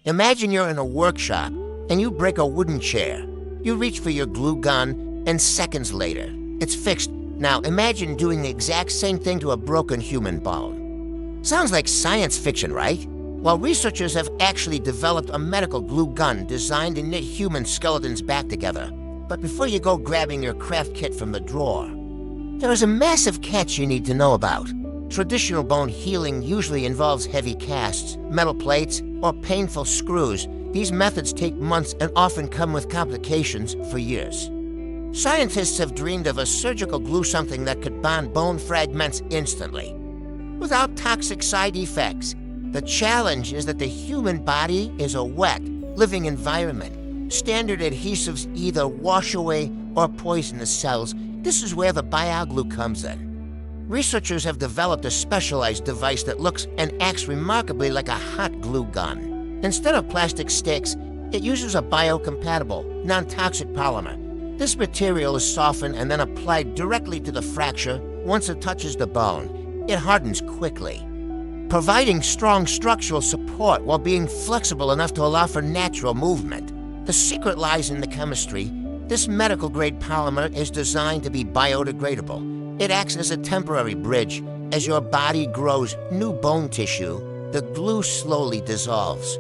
Imagine you're in a workshop and you break a wooden chair. You reach for your glue gun, and seconds later, it's fixed. Now imagine doing the exact same thing to a broken human bone. Sounds like science fiction, right? Well, researchers have actually developed a medical glue gun designed to knit human skeletons back together. But before you go grabbing your craft kit from the drawer, there is a massive catch you need to know about. Traditional bone healing usually involves heavy casts, metal plates, or painful screws. These methods take months and often come with complications for years. Scientists have dreamed of a surgical glue something that could bond bone fragments instantly, without toxic side effects. The challenge is that the human body is a wet, living environment. Standard adhesives either wash away or poison the cells. This is where the BioGlue comes in. Researchers have developed a specialized device that looks and acts remarkably like a hot glue gun. Instead of plastic sticks, it uses a biocompatible, non-toxic polymer. This material is softened and then applied directly to the fracture. Once it touches the bone, it hardens quickly, providing strong structural support while being flexible enough to allow for natural movement. The secret lies in the chemistry. This medical-grade polymer is designed to be biodegradable. It acts as a temporary bridge. As your body grows new bone tissue, the glue slowly dissolves.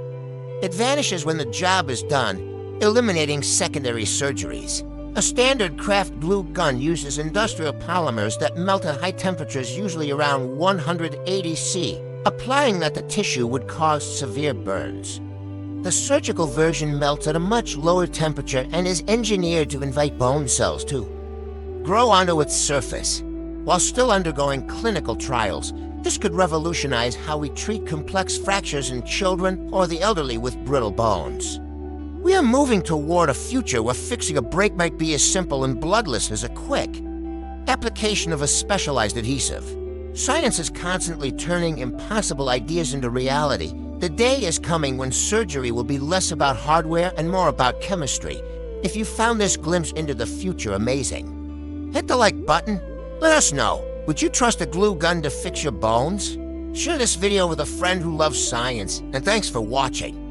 It vanishes when the job is done, eliminating secondary surgeries. A standard craft glue gun uses industrial polymers that melt at high temperatures, usually around 180 C, applying that the tissue would cause severe burns. The surgical version melts at a much lower temperature and is engineered to invite bone cells to grow onto its surface. While still undergoing clinical trials, this could revolutionize how we treat complex fractures in children or the elderly with brittle bones. We are moving toward a future where fixing a break might be as simple and bloodless as a quick application of a specialized adhesive. Science is constantly turning impossible ideas into reality. The day is coming when surgery will be less about hardware and more about chemistry. If you found this glimpse into the future amazing, hit the like button. Let us know. Would you trust a glue gun to fix your bones? Share this video with a friend who loves science, and thanks for watching.